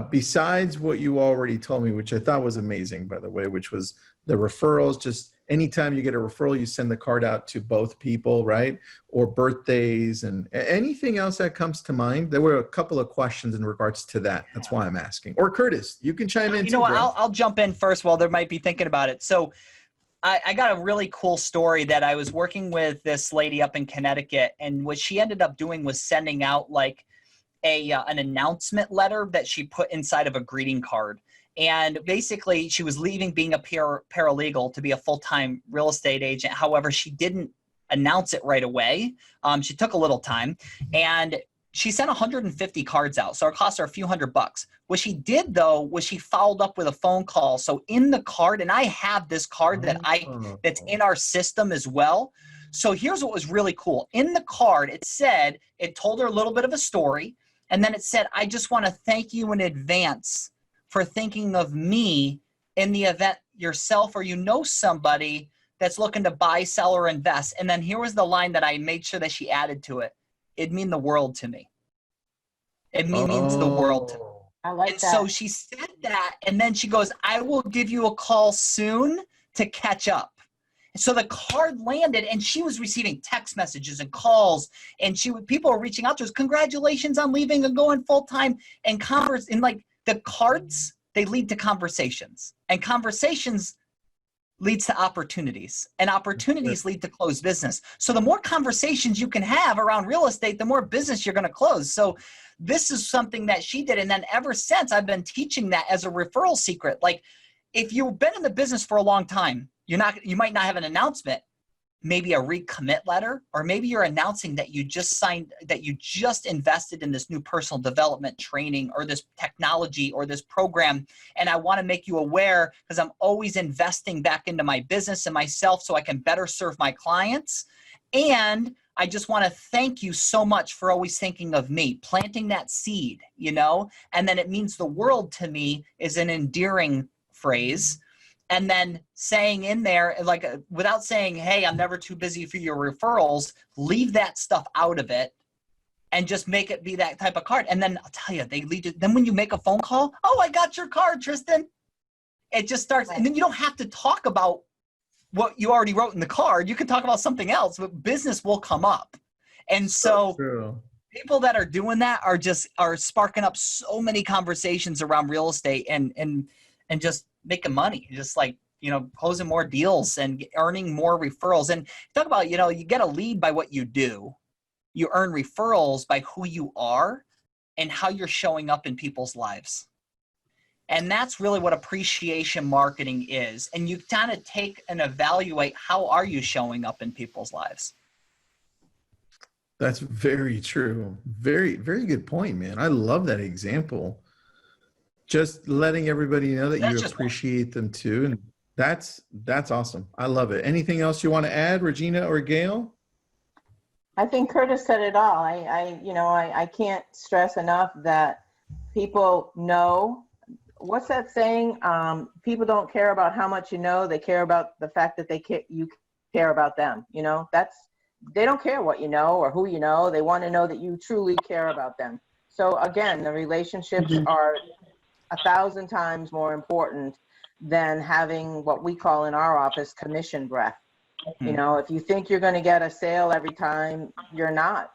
[SPEAKER 1] Besides what you already told me, which I thought was amazing, by the way, which was the referrals. Just anytime you get a referral, you send the card out to both people, right? Or birthdays and anything else that comes to mind. There were a couple of questions in regards to that. That's why I'm asking. Or Curtis, you can chime in too.
[SPEAKER 2] You know what? I'll jump in first while they might be thinking about it. So I got a really cool story that I was working with this lady up in Connecticut, and what she ended up doing was sending out like an announcement letter that she put inside of a greeting card. And basically she was leaving being a paralegal to be a full-time real estate agent. However, she didn't announce it right away. She took a little time, and she sent 150 cards out. So it cost her a few $100. What she did though, was she followed up with a phone call. So in the card, and I have this card that's in our system as well. So here's what was really cool. In the card, it told her a little bit of a story. And then it said, I just want to thank you in advance for thinking of me in the event yourself or you know somebody that's looking to buy, sell, or invest. And then here was the line that I made sure that she added to it. It'd mean the world to me. It means the world to me.
[SPEAKER 3] I like
[SPEAKER 2] And
[SPEAKER 3] that.
[SPEAKER 2] so she said that, and then she goes, I will give you a call soon to catch up. So the card landed, and she was receiving text messages and calls, and people were reaching out to us. Congratulations on leaving and going full time. And like the cards, they lead to conversations, and conversations leads to opportunities, and opportunities lead to closed business. So the more conversations you can have around real estate, the more business you're going to close. So this is something that she did, and then ever since I've been teaching that as a referral secret. Like if you've been in the business for a long time, you might not have an announcement. maybe a recommit letter, or maybe you're announcing that you just signed, that you just invested in this new personal development training or this technology or this program. And I want to make you aware because I'm always investing back into my business and myself so I can better serve my clients. And I just want to thank you so much for always thinking of me, planting that seed, you know, and then it means the world to me is an endearing phrase. And then saying in there, like, without saying, hey, I'm never too busy for your referrals, leave that stuff out of it and just make it be that type of card. And then I'll tell you, they lead you. Then when you make a phone call, oh, I got your card, Tristan. It just starts. And then you don't have to talk about what you already wrote in the card. You can talk about something else, but business will come up. And so people that are doing that are sparking up so many conversations around real estate and just making money, just like, you know, closing more deals and earning more referrals. And talk about, you know, you get a lead by what you do. You earn referrals by who you are and how you're showing up in people's lives. And that's really what appreciation marketing is. And you kind of take and evaluate, how are you showing up in people's lives?
[SPEAKER 1] That's very true. Very, very good point, man. I love that example. Just letting everybody know that you appreciate them too. And that's awesome. I love it. Anything else you want to add, Regina or Gail?
[SPEAKER 3] I think Curtis said it all. I can't stress enough that people know. What's that saying? People don't care about how much you know. They care about the fact that you care about them. You know, they don't care what you know or who you know. They want to know that you truly care about them. So again, the relationships are 1,000 times more important than having what we call in our office commission breath. You know, if you think you're going to get a sale every time, you're not.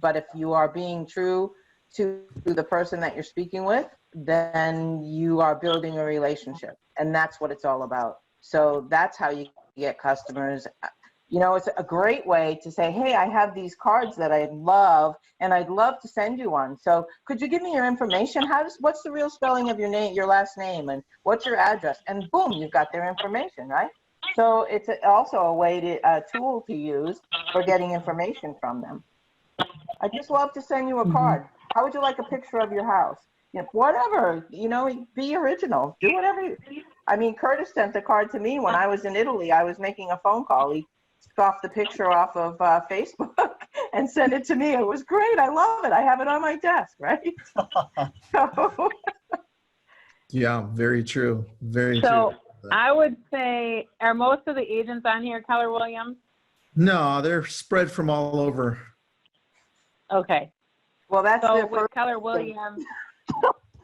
[SPEAKER 3] But if you are being true to the person that you're speaking with, then you are building a relationship, and that's what it's all about. So that's how you get customers. You know, it's a great way to say, hey, I have these cards that I love, and I'd love to send you one. So could you give me your information? What's the real spelling of your name, your last name, and what's your address? And boom, you've got their information, right? So it's also a tool to use for getting information from them. I just love to send you a card. How would you like a picture of your house? You know, whatever, you know, be original. Do whatever. I mean, Curtis sent a card to me when I was in Italy. I was making a phone call. He off the picture off of Facebook and sent it to me. It was great. I love it. I have it on my desk, right? So.
[SPEAKER 1] Yeah, very true. Very true.
[SPEAKER 4] I would say, are most of the agents on here Keller Williams?
[SPEAKER 1] No, they're spread from all over.
[SPEAKER 4] Okay.
[SPEAKER 3] Well, that's
[SPEAKER 4] so with Keller Williams.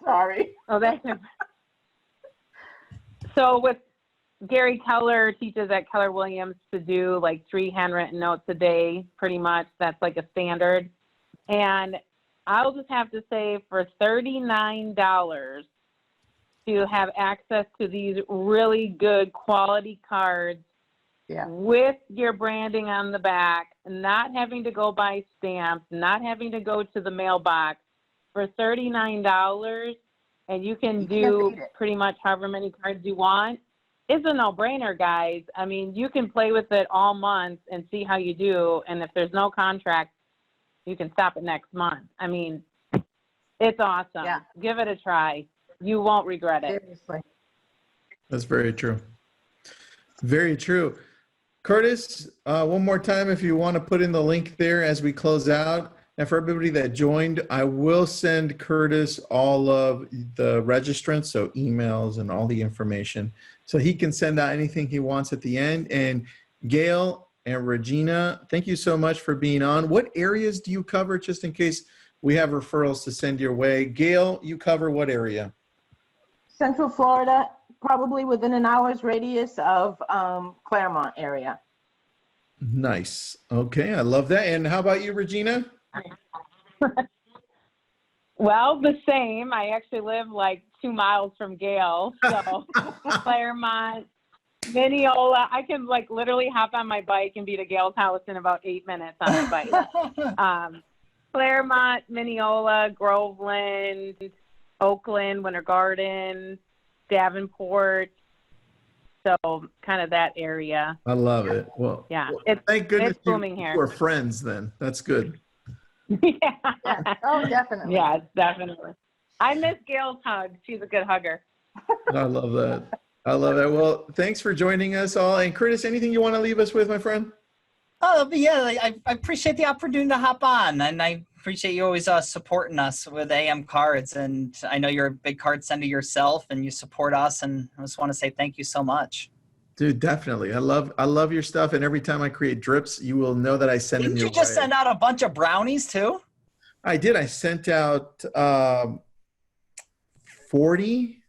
[SPEAKER 3] Sorry.
[SPEAKER 4] Oh, that's it. So with Gary Keller teaches at Keller Williams to do like 3 handwritten notes a day, pretty much. That's like a standard. And I'll just have to say, for $39 to have access to these really good quality cards, with your branding on the back, not having to go buy stamps, not having to go to the mailbox, for $39, and you can do pretty much however many cards you want. It's a no-brainer, guys. I mean, you can play with it all month and see how you do, and if there's no contract, you can stop it next month. I mean, it's awesome. Yeah. Give it a try. You won't regret it.
[SPEAKER 3] Seriously.
[SPEAKER 1] That's very true. Very true. Curtis, one more time, if you want to put in the link there as we close out. And for everybody that joined, I will send Curtis all of the registrants, so emails and all the information, so he can send out anything he wants at the end. And Gail and Regina, thank you so much for being on. What areas do you cover, just in case we have referrals to send your way? Gail, you cover what area?
[SPEAKER 3] Central Florida, probably within an hour's radius of Claremont area.
[SPEAKER 1] Nice. Okay, I love that. And how about you, Regina?
[SPEAKER 4] Well, the same. I actually live like 2 miles from Gail, so Claremont, Mineola. I can like literally hop on my bike and be to Gail's house in about 8 minutes on a bike. Claremont, Mineola, Groveland, Oakland, Winter Garden, Davenport, So kind of that area.
[SPEAKER 1] I love it. Well,
[SPEAKER 4] Yeah,
[SPEAKER 1] well, thank goodness
[SPEAKER 4] it's booming
[SPEAKER 1] you
[SPEAKER 4] here.
[SPEAKER 1] were friends then. That's good.
[SPEAKER 4] Yeah.
[SPEAKER 3] Oh, definitely.
[SPEAKER 4] Yeah, definitely. I miss Gail's hug. She's a good hugger.
[SPEAKER 1] I love that. I love that. Well, thanks for joining us all. And Curtis, anything you want to leave us with, my friend?
[SPEAKER 2] Oh, but yeah, I appreciate the opportunity to hop on, and I appreciate you always supporting us with AM cards. And I know you're a big card sender yourself, and you support us. And I just want to say thank you so much.
[SPEAKER 1] Dude, definitely. I love your stuff. And every time I create drips, you will know that I send them
[SPEAKER 2] Didn't
[SPEAKER 1] your
[SPEAKER 2] you just
[SPEAKER 1] way.
[SPEAKER 2] send out a bunch of brownies too?
[SPEAKER 1] I did. I sent out 40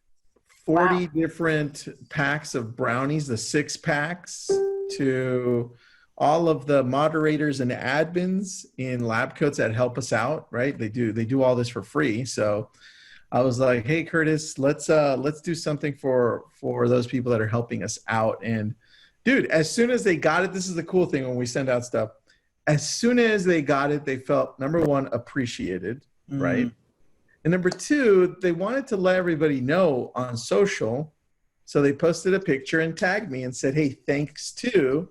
[SPEAKER 3] Wow.
[SPEAKER 1] different packs of brownies, the 6 packs, to all of the moderators and admins in lab coats that help us out, right? They do all this for free. So I was like, hey, Curtis, let's do something for those people that are helping us out. And dude, as soon as they got it, this is the cool thing when we send out stuff. As soon as they got it, they felt, number one, appreciated, right? And number two, they wanted to let everybody know on social. So they posted a picture and tagged me and said, hey, thanks to,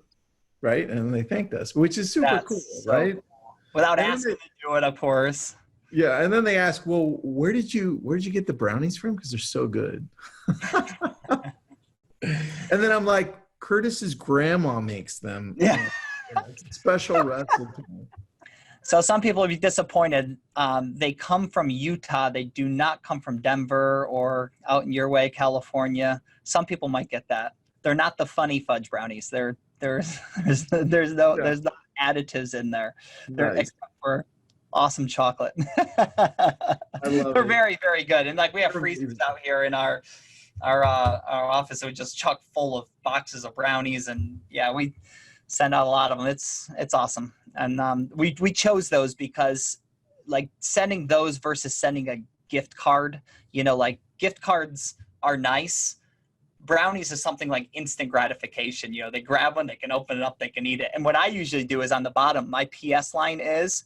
[SPEAKER 1] right? And they thanked us, which is super
[SPEAKER 2] That's
[SPEAKER 1] cool,
[SPEAKER 2] so
[SPEAKER 1] right?
[SPEAKER 2] cool. Without
[SPEAKER 1] And then
[SPEAKER 2] asking to do it, of course.
[SPEAKER 1] Yeah. And then they asked, well, where did you get the brownies from? Because they're so good. And then I'm like, Curtis's grandma makes them.
[SPEAKER 2] Yeah.
[SPEAKER 1] It's a special recipe.
[SPEAKER 2] So some people will be disappointed. They come from Utah. They do not come from Denver or out in your way, California. Some people might get that. They're not the funny fudge brownies. There's no additives in there. They're
[SPEAKER 1] Nice.
[SPEAKER 2] except for awesome chocolate.
[SPEAKER 1] I love
[SPEAKER 2] They're
[SPEAKER 1] it.
[SPEAKER 2] very, very good. And like we have
[SPEAKER 1] They're
[SPEAKER 2] freezers
[SPEAKER 1] amazing.
[SPEAKER 2] out here in our office that we just chuck full of boxes of brownies, and yeah, we send out a lot of them. It's awesome. And we chose those because like sending those versus sending a gift card, like gift cards are nice. Brownies is something like instant gratification. They grab one, they can open it up, they can eat it. And what I usually do is on the bottom, my PS line is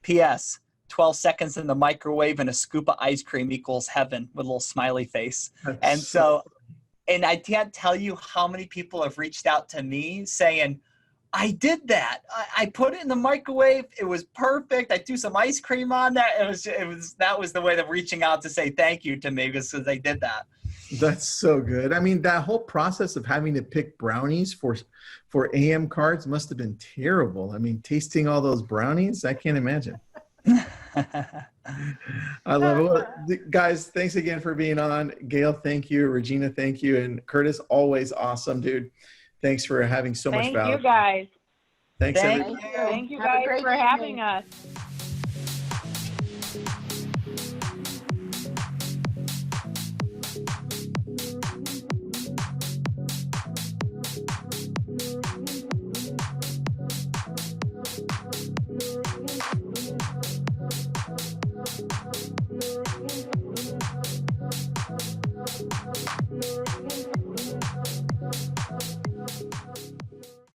[SPEAKER 2] PS 12 seconds in the microwave and a scoop of ice cream equals heaven with a little smiley face. And so, and I can't tell you how many people have reached out to me saying, I did that. I put it in the microwave. It was perfect. I threw some ice cream on that. That was the way of reaching out to say thank you to me because they did that.
[SPEAKER 1] That's so good. I mean, that whole process of having to pick brownies for AM cards must have been terrible. I mean, tasting all those brownies, I can't imagine. I love it. Well, guys, thanks again for being on. Gail, thank you. Regina, thank you. And Curtis, always awesome, dude. Thanks for having so much value.
[SPEAKER 4] Thank you, guys.
[SPEAKER 1] Thanks,
[SPEAKER 2] Thank
[SPEAKER 1] everybody.
[SPEAKER 2] you.
[SPEAKER 4] Thank you
[SPEAKER 3] Have a
[SPEAKER 4] guys
[SPEAKER 3] great
[SPEAKER 4] for having
[SPEAKER 3] evening.
[SPEAKER 4] us.